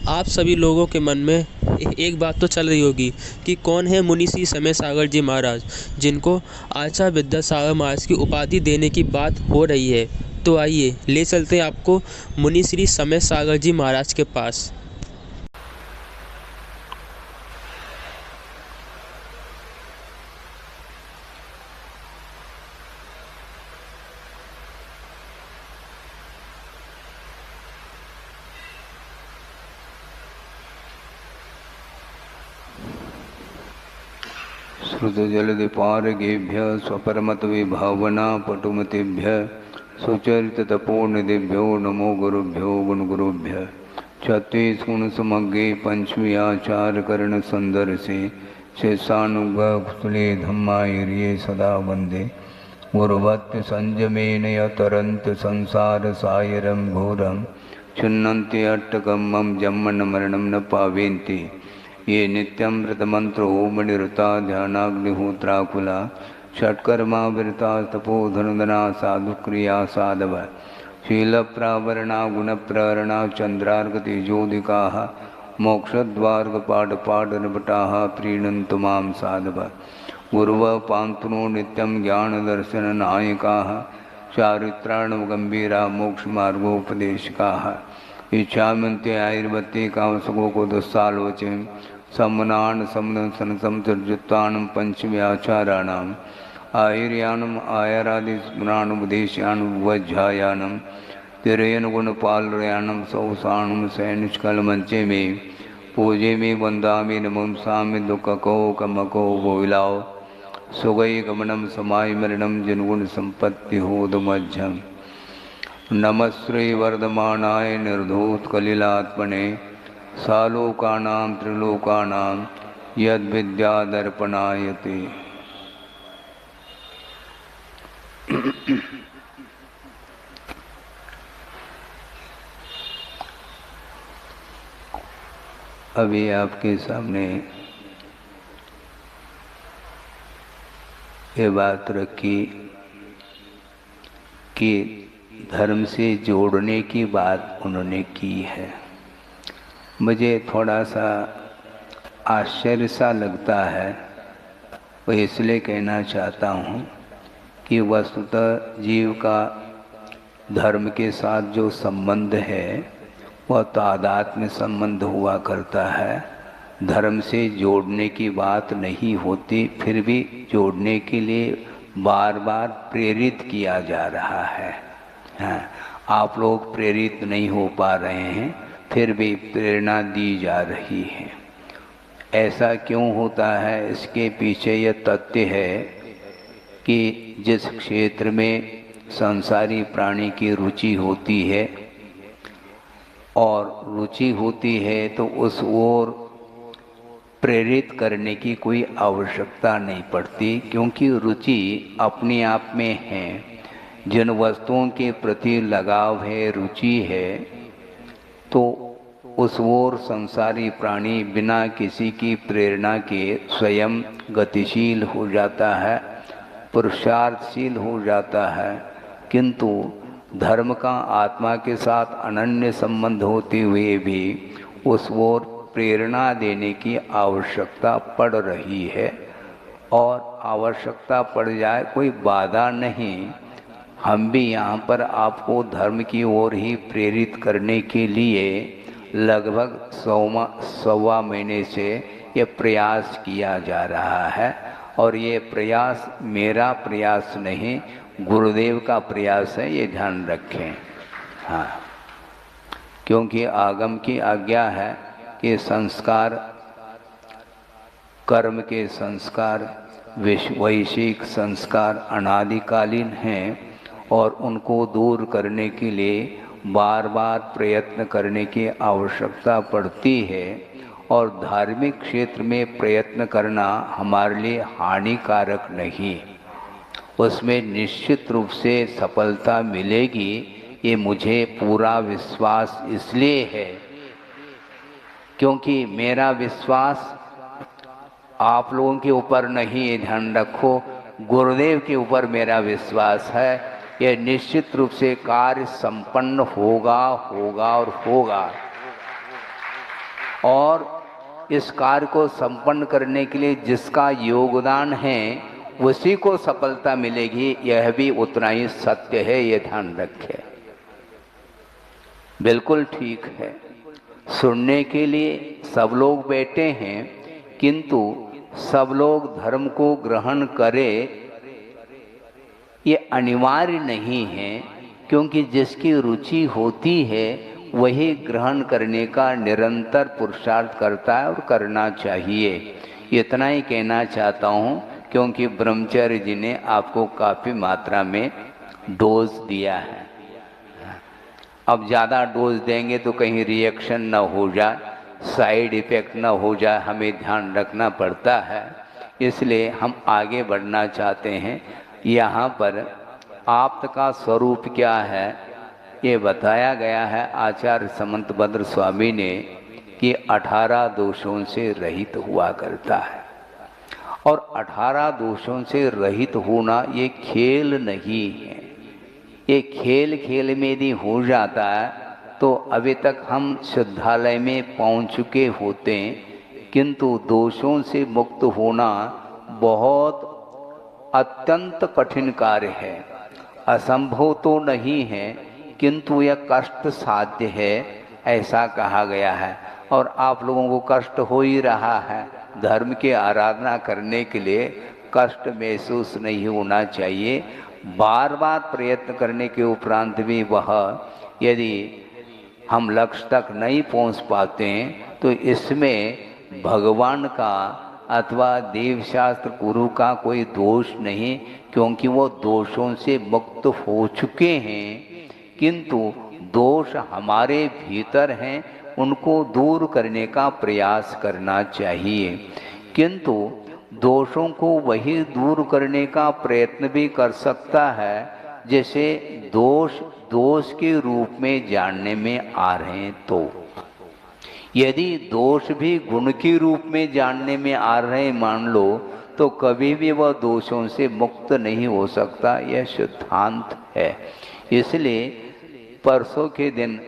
आप सभी लोगों के मन में एक बात तो चल रही होगी कि कौन है मुनि श्री समय सागर जी महाराज, जिनको आचार्य विद्यासागर महाराज की उपाधि देने की बात हो रही है। तो आइए ले चलते हैं आपको मुनि श्री समय सागर जी महाराज के पास। श्रुतजलदिपारगेभ्यः स्वपरमतविभावना पटुमतेभ्यः सुचरिततपोनिधिभ्यो नमो गुरुभ्यो गुणगुरुभ्यः। छत्तीसगुणसमग्रे पंचमी आचार्यकरणसंदर्शे शेषानुगकुले धम्मायर्ये सदा वन्दे गुरुवत्य संयमेन यतरन्त संसारसागरं घोरं छिन्नन्ति अट्टकम्मं जम्मन मरणं न पावेन्ति ये नित्यं व्रतमन्त्रो मणिरुता ध्यानाग्निहोत्राकुला षट्कर्मा विरता तपोधनुदना साधुक्रिया साधव शीलप्रावरणा गुणप्रहरणा चन्द्रार्कतेजोदिकाः मोक्षद्वार्गपाठपाठनपटाः प्रीणन्तु मां साधव गुरुवः पान्तुनो नित्यं ज्ञानदर्शननायकाः चारित्राणगम्भीरा मोक्षमार्गोपदेशकाः इच्छामन्ते आयुर्वत्ते कामसुखो को दुस्सालोचन सम्मनान समनसनसमतर्जुत्तानं पंचम्याचाराणाम् आयुर्यानम् आयरादिस्मराणुपदेशानुवज्झायानं तिरयनुगुणपालयानं सौसाणं सैनिष्कलमञ्चे मे पूजे मे वन्दामि नमंसामि दुःखको कमको वोविलाओ सुगैगमनं समायमरणं जनगुणसम्पत्तिहोदमज्झम् नमस्ते वर्धमानाय निर्धूतकलिलात्मने सालोकानां त्रिलोकानां यद्विद्यादर्पणायते। अभी आपके सामने ये बात रखी कि धर्म से जोड़ने की बात उन्होंने की है। मुझे थोड़ा सा आश्चर्य सा लगता है, वो इसलिए कहना चाहता हूँ कि वस्तुतः जीव का धर्म के साथ जो संबंध है वह तादात्म्य संबंध हुआ करता है। धर्म से जोड़ने की बात नहीं होती, फिर भी जोड़ने के लिए बार बार प्रेरित किया जा रहा है। हाँ, आप लोग प्रेरित नहीं हो पा रहे हैं, फिर भी प्रेरणा दी जा रही है। ऐसा क्यों होता है? इसके पीछे यह तथ्य है कि जिस क्षेत्र में संसारी प्राणी की रुचि होती है और रुचि होती है तो उस ओर प्रेरित करने की कोई आवश्यकता नहीं पड़ती, क्योंकि रुचि अपने आप में है। जिन वस्तुओं के प्रति लगाव है, रुचि है, तो उस ओर संसारी प्राणी बिना किसी की प्रेरणा के स्वयं गतिशील हो जाता है, पुरुषार्थशील हो जाता है। किंतु धर्म का आत्मा के साथ अनन्य संबंध होते हुए भी उस ओर प्रेरणा देने की आवश्यकता पड़ रही है। और आवश्यकता पड़ जाए कोई बाधा नहीं। हम भी यहाँ पर आपको धर्म की ओर ही प्रेरित करने के लिए लगभग 1.25 महीने से ये प्रयास किया जा रहा है। और ये प्रयास मेरा प्रयास नहीं, गुरुदेव का प्रयास है, ये ध्यान रखें। हाँ, क्योंकि आगम की आज्ञा है कि संस्कार, कर्म के संस्कार, वैश्विक संस्कार अनादिकालीन हैं और उनको दूर करने के लिए बार बार प्रयत्न करने की आवश्यकता पड़ती है। और धार्मिक क्षेत्र में प्रयत्न करना हमारे लिए हानिकारक नहीं, उसमें निश्चित रूप से सफलता मिलेगी, ये मुझे पूरा विश्वास इसलिए है क्योंकि मेरा विश्वास आप लोगों के ऊपर नहीं, ये ध्यान रखो, गुरुदेव के ऊपर मेरा विश्वास है। यह निश्चित रूप से कार्य संपन्न होगा, होगा और होगा। और इस कार्य को संपन्न करने के लिए जिसका योगदान है उसी को सफलता मिलेगी, यह भी उतना ही सत्य है, ये ध्यान रखें। बिल्कुल ठीक है, सुनने के लिए सब लोग बैठे हैं, किंतु सब लोग धर्म को ग्रहण करें ये अनिवार्य नहीं है, क्योंकि जिसकी रुचि होती है वही ग्रहण करने का निरंतर पुरुषार्थ करता है और करना चाहिए। इतना ही कहना चाहता हूँ, क्योंकि ब्रह्मचर्य जी ने आपको काफ़ी मात्रा में डोज दिया है। अब ज़्यादा डोज देंगे तो कहीं रिएक्शन न हो जाए, साइड इफ़ेक्ट न हो जाए, हमें ध्यान रखना पड़ता है। इसलिए हम आगे बढ़ना चाहते हैं। यहाँ पर आपका स्वरूप क्या है ये बताया गया है आचार्य समंतभद्र स्वामी ने कि 18 दोषों से रहित हुआ करता है। और 18 दोषों से रहित होना ये खेल नहीं है। ये खेल खेल में यदि हो जाता है तो अभी तक हम शुद्धालय में पहुंच चुके होते हैं, किंतु दोषों से मुक्त होना बहुत अत्यंत कठिन कार्य है। असंभव तो नहीं है, किंतु यह कष्ट साध्य है, ऐसा कहा गया है। और आप लोगों को कष्ट हो ही रहा है। धर्म की आराधना करने के लिए कष्ट महसूस नहीं होना चाहिए। बार बार प्रयत्न करने के उपरांत भी वह यदि हम लक्ष्य तक नहीं पहुंच पाते हैं तो इसमें भगवान का अथवा देवशास्त्र गुरु का कोई दोष नहीं, क्योंकि वो दोषों से मुक्त हो चुके हैं। किंतु दोष हमारे भीतर हैं, उनको दूर करने का प्रयास करना चाहिए। किंतु दोषों को वही दूर करने का प्रयत्न भी कर सकता है जैसे दोष के रूप में जानने में आ रहे हैं। तो यदि दोष भी गुण के रूप में जानने में आ रहे हैं मान लो, तो कभी भी वह दोषों से मुक्त नहीं हो सकता, यह सिद्धांत है। इसलिए परसों के दिन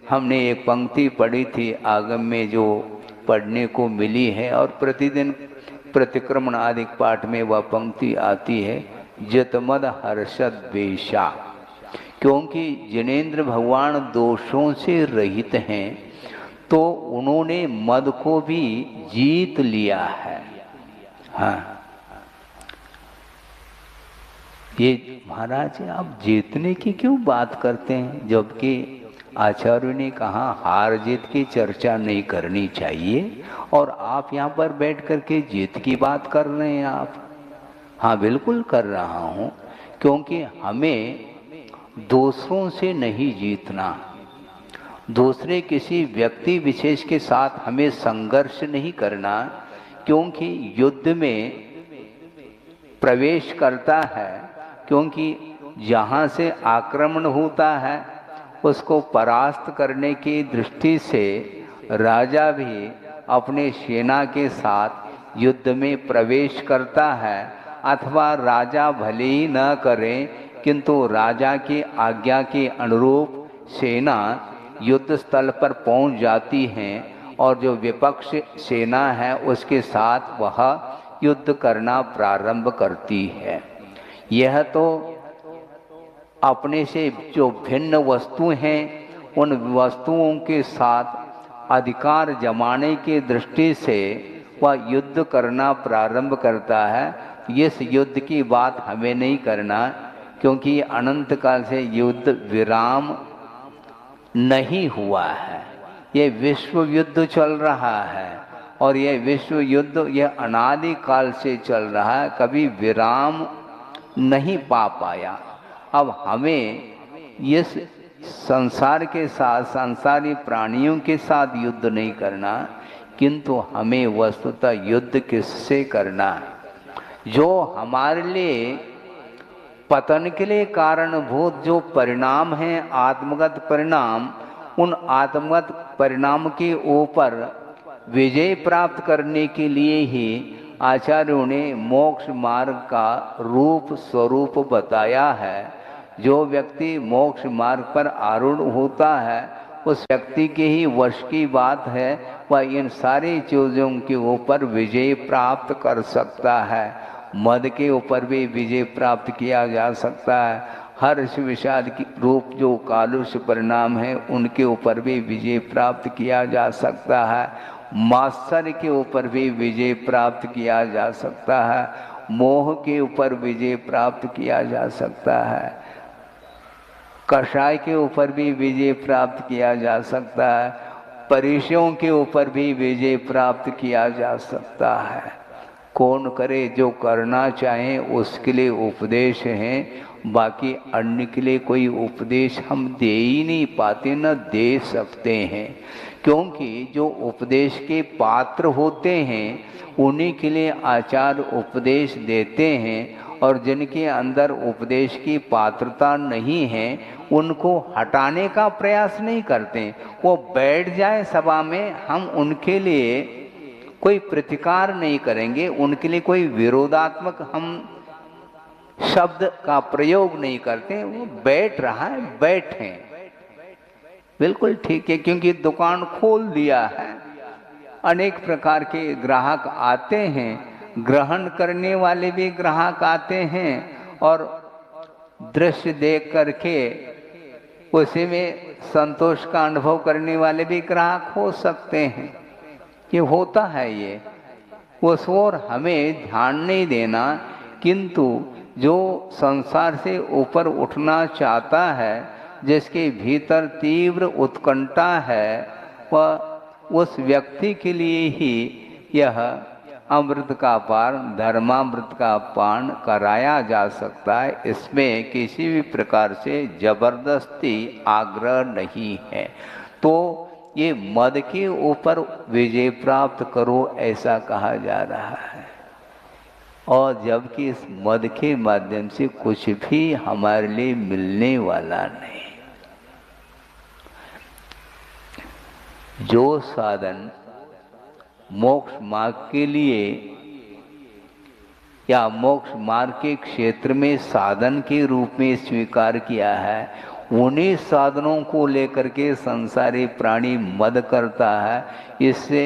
हमने एक पंक्ति पढ़ी थी आगम में जो पढ़ने को मिली है, और प्रतिदिन प्रतिक्रमण आदि पाठ में वह पंक्ति आती है, जितमद हर्षद वेशा। क्योंकि जिनेंद्र भगवान दोषों से रहित हैं तो उन्होंने मद को भी जीत लिया है। हाँ, ये महाराज आप जीतने की क्यों बात करते हैं, जबकि आचार्य ने कहा हार जीत की चर्चा नहीं करनी चाहिए, और आप यहाँ पर बैठ करके जीत की बात कर रहे हैं आप। हाँ बिल्कुल कर रहा हूँ, क्योंकि हमें दूसरों से नहीं जीतना, दूसरे किसी व्यक्ति विशेष के साथ हमें संघर्ष नहीं करना, क्योंकि युद्ध में प्रवेश करता है, क्योंकि जहाँ से आक्रमण होता है उसको परास्त करने की दृष्टि से राजा भी अपने सेना के साथ युद्ध में प्रवेश करता है। अथवा राजा भले ही न करे, किंतु राजा की आज्ञा के अनुरूप सेना युद्ध स्थल पर पहुंच जाती है, और जो विपक्ष सेना है उसके साथ वह युद्ध करना प्रारंभ करती है। यह तो अपने से जो भिन्न वस्तु हैं उन वस्तुओं के साथ अधिकार जमाने की दृष्टि से वह युद्ध करना प्रारंभ करता है। इस युद्ध की बात हमें नहीं करना, क्योंकि अनंत काल से युद्ध विराम नहीं हुआ है। ये विश्व युद्ध चल रहा है, और यह विश्व युद्ध यह अनादि काल से चल रहा है, कभी विराम नहीं पा पाया। अब हमें इस संसार के साथ, संसारी प्राणियों के साथ युद्ध नहीं करना, किंतु हमें वस्तुतः युद्ध किससे करना है? जो हमारे लिए पतन के लिए कारणभूत जो परिणाम हैं, आत्मगत परिणाम, उन आत्मगत परिणाम के ऊपर विजय प्राप्त करने के लिए ही आचार्यों ने मोक्ष मार्ग का रूप स्वरूप बताया है। जो व्यक्ति मोक्ष मार्ग पर आरूढ़ होता है उस व्यक्ति के ही वश की बात है वह इन सारी चीज़ों के ऊपर विजय प्राप्त कर सकता है। मद के ऊपर भी विजय प्राप्त किया जा सकता है। हर्ष विषाद की रूप जो कालुष्य परिणाम है उनके ऊपर भी विजय प्राप्त किया जा सकता है। मात्सर्य के ऊपर भी विजय प्राप्त किया जा सकता है। मोह के ऊपर विजय प्राप्त किया जा सकता है। कषाय के ऊपर भी विजय प्राप्त किया जा सकता है। परिचयों के ऊपर भी विजय प्राप्त किया जा सकता है। कौन करे, जो करना चाहे उसके लिए उपदेश है। बाकी अन्य के लिए कोई उपदेश हम दे ही नहीं पाते, न दे सकते हैं, क्योंकि जो उपदेश के पात्र होते हैं उन्हीं के लिए आचार्य उपदेश देते हैं, और जिनके अंदर उपदेश की पात्रता नहीं है उनको हटाने का प्रयास नहीं करते। वो बैठ जाए सभा में, हम उनके लिए कोई प्रतिकार नहीं करेंगे, उनके लिए कोई विरोधात्मक हम शब्द का प्रयोग नहीं करते। वो बैठ रहा है, बैठे, बिल्कुल ठीक है, क्योंकि दुकान खोल दिया है। अनेक प्रकार के ग्राहक आते हैं, ग्रहण करने वाले भी ग्राहक आते हैं, और दृश्य देख करके उसी में संतोष का अनुभव करने वाले भी ग्राहक हो सकते हैं। ये होता है। ये उस ओर हमें ध्यान नहीं देना, किंतु जो संसार से ऊपर उठना चाहता है, जिसके भीतर तीव्र उत्कंठा है, वह उस व्यक्ति के लिए ही यह अमृत का पान, धर्मामृत का पान कराया जा सकता है। इसमें किसी भी प्रकार से जबरदस्ती आग्रह नहीं है। तो ये मद के ऊपर विजय प्राप्त करो ऐसा कहा जा रहा है, और जबकि इस मद के माध्यम से कुछ भी हमारे लिए मिलने वाला नहीं। जो साधन मोक्ष मार्ग के लिए या मोक्ष मार्ग के क्षेत्र में साधन के रूप में स्वीकार किया है, उन्हीं साधनों को लेकर के संसारी प्राणी मद करता है। इससे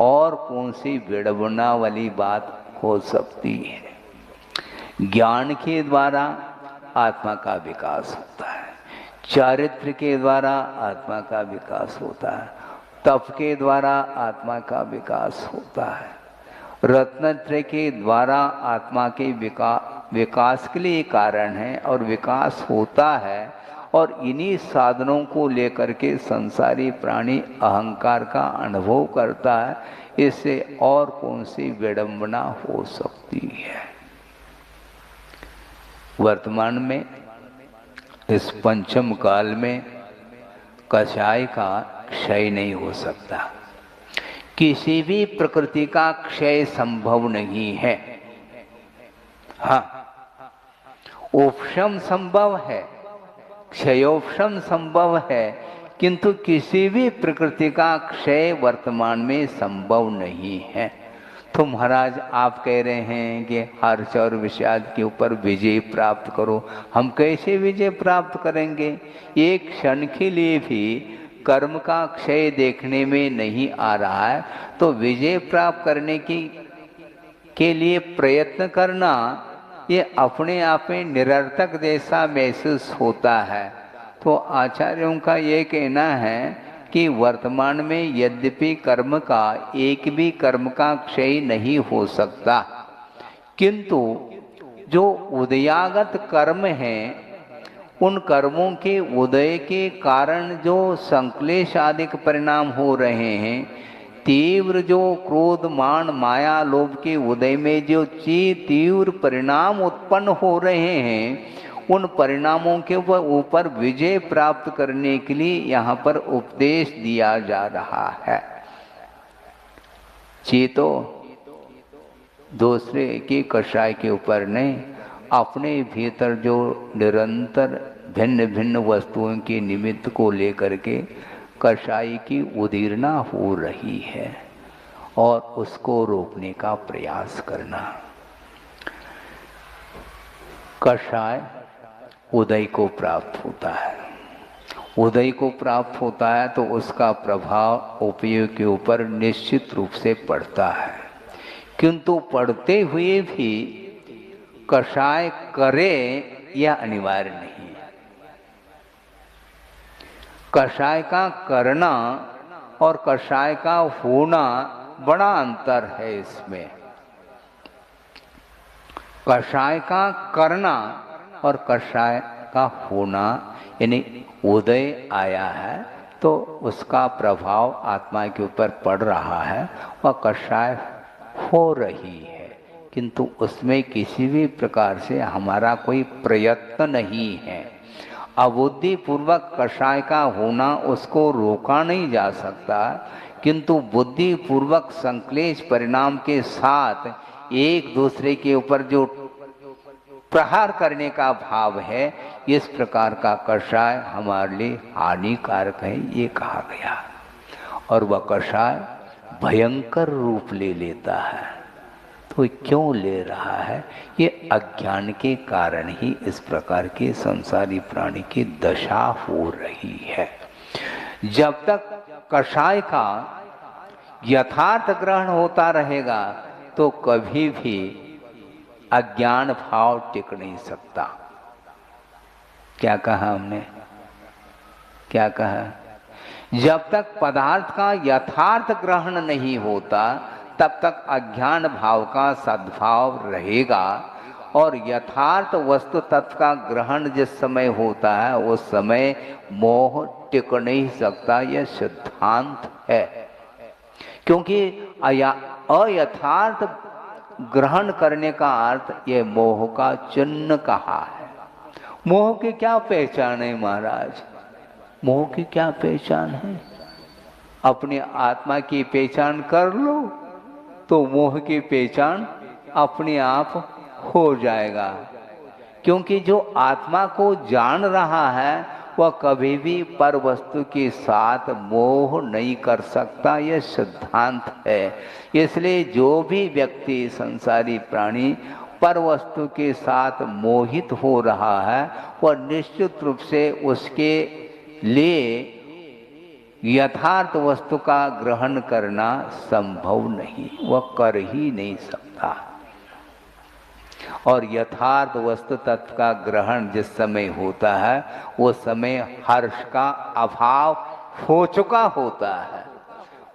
और कौन सी विडंबना वाली बात हो सकती है। ज्ञान के द्वारा आत्मा का विकास होता है, चारित्र के द्वारा आत्मा का विकास होता है, तप के द्वारा आत्मा का विकास होता है, रत्नत्रय के द्वारा आत्मा के विकास के लिए कारण है और विकास होता है। और इन्हीं साधनों को लेकर के संसारी प्राणी अहंकार का अनुभव करता है। इससे और कौन सी विडंबना हो सकती है। वर्तमान में इस पंचम काल में कषाय का क्षय नहीं हो सकता। किसी भी प्रकृति का क्षय संभव नहीं है। हाँ, उपशम संभव है, क्षयोपशम संभव है, किंतु किसी भी प्रकृति का क्षय वर्तमान में संभव नहीं है। तो महाराज आप कह रहे हैं कि हर्ष और विषाद के ऊपर विजय प्राप्त करो। हम कैसे विजय प्राप्त करेंगे? एक क्षण के लिए भी कर्म का क्षय देखने में नहीं आ रहा है, तो विजय प्राप्त करने के लिए प्रयत्न करना ये अपने आप में निरर्थक जैसा महसूस होता है। तो आचार्यों का ये कहना है कि वर्तमान में यद्यपि कर्म का एक भी कर्म का क्षय नहीं हो सकता, किंतु जो उदयागत कर्म हैं उन कर्मों के उदय के कारण जो संक्लेश आदि परिणाम हो रहे हैं, तीव्र जो क्रोध मान माया लोभ के उदय में जो तीव्र परिणाम उत्पन्न हो रहे हैं, उन परिणामों के ऊपर विजय प्राप्त करने के लिए यहाँ पर उपदेश दिया जा रहा है। चेतो दूसरे के कषाय के ऊपर नहीं, अपने भीतर जो निरंतर भिन्न भिन्न वस्तुओं के निमित्त को लेकर के कषाय की उदीर्णा हो रही है और उसको रोकने का प्रयास करना। कषाय उदय को प्राप्त होता है, उदय को प्राप्त होता है तो उसका प्रभाव उपयोग के ऊपर निश्चित रूप से पड़ता है, किंतु पढ़ते हुए भी कषाय करे यह अनिवार्य नहीं है। कषाय का करना और कषाय का होना बड़ा अंतर है इसमें। कषाय का करना और कषाय का होना, यानी उदय आया है तो उसका प्रभाव आत्मा के ऊपर पड़ रहा है, वह कषाय हो रही है, किंतु उसमें किसी भी प्रकार से हमारा कोई प्रयत्न नहीं है। अबुद्धि पूर्वक कषाय का होना उसको रोका नहीं जा सकता, किंतु बुद्धि पूर्वक संक्लेश परिणाम के साथ एक दूसरे के ऊपर जो प्रहार करने का भाव है, इस प्रकार का कषाय हमारे लिए हानिकारक है, ये कहा गया। और वह कषाय भयंकर रूप ले लेता है। तो क्यों ले रहा है? ये अज्ञान के कारण ही इस प्रकार के संसारी प्राणी की दशा हो रही है। जब तक कषाय का यथार्थ ग्रहण होता रहेगा तो कभी भी अज्ञान भाव टिक नहीं सकता। क्या कहा हमने? क्या कहा? जब तक पदार्थ का यथार्थ ग्रहण नहीं होता तब तक अज्ञान भाव का सद्भाव रहेगा, और यथार्थ वस्तु तत्व का ग्रहण जिस समय होता है उस समय मोह टिक नहीं सकता। यह सिद्धांत है, क्योंकि अयथार्थ ग्रहण करने का अर्थ ये मोह का चिन्ह कहा है। मोह की क्या पहचान है महाराज? मोह की क्या पहचान है? अपनी आत्मा की पहचान कर लो तो मोह की पहचान अपने आप हो जाएगा, क्योंकि जो आत्मा को जान रहा है वह कभी भी पर वस्तु के साथ मोह नहीं कर सकता। यह सिद्धांत है। इसलिए जो भी व्यक्ति संसारी प्राणी पर वस्तु के साथ मोहित हो रहा है वह निश्चित रूप से उसके लिए यथार्थ वस्तु का ग्रहण करना संभव नहीं, वह कर ही नहीं सकता। और यथार्थ वस्तु तत्व का ग्रहण जिस समय होता है वो समय हर्ष का अभाव हो चुका होता है।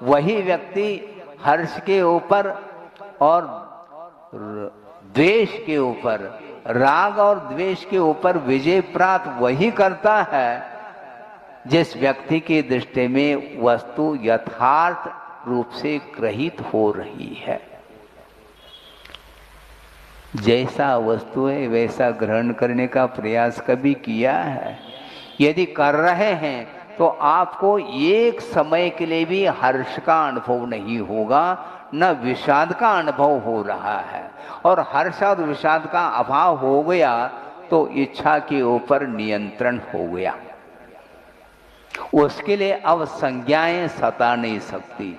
वही व्यक्ति हर्ष के ऊपर और द्वेष के ऊपर, राग और द्वेष के ऊपर विजय प्राप्त वही करता है जिस व्यक्ति की दृष्टि में वस्तु यथार्थ रूप से ग्रहित हो रही है। जैसा वस्तु है वैसा ग्रहण करने का प्रयास कभी किया है? यदि कर रहे हैं तो आपको एक समय के लिए भी हर्ष का अनुभव नहीं होगा, न विषाद का अनुभव हो रहा है। और हर्ष और विषाद का अभाव हो गया तो इच्छा के ऊपर नियंत्रण हो गया। उसके लिए अब संज्ञाएं सता नहीं सकती।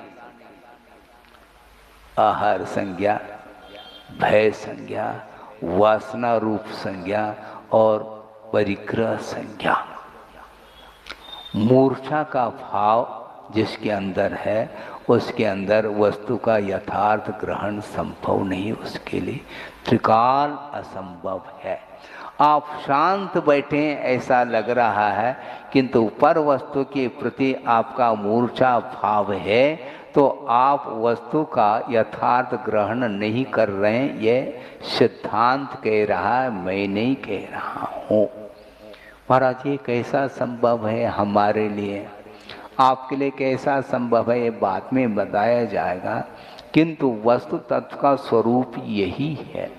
आहार संज्ञा, भय संज्ञा, वासना रूप संज्ञा और परिग्रह संज्ञा। मूर्छा का भाव जिसके अंदर है उसके अंदर वस्तु का यथार्थ ग्रहण संभव नहीं, उसके लिए त्रिकाल असंभव है। आप शांत बैठे ऐसा लग रहा है, किंतु पर वस्तु के प्रति आपका मूर्छा भाव है तो आप वस्तु का यथार्थ ग्रहण नहीं कर रहे हैं। यह सिद्धांत कह रहा है, मैं नहीं कह रहा हूँ। महाराज ये कैसा संभव है हमारे लिए? आपके लिए कैसा संभव है ये बाद में बताया जाएगा, किंतु वस्तु तत्व का स्वरूप यही है।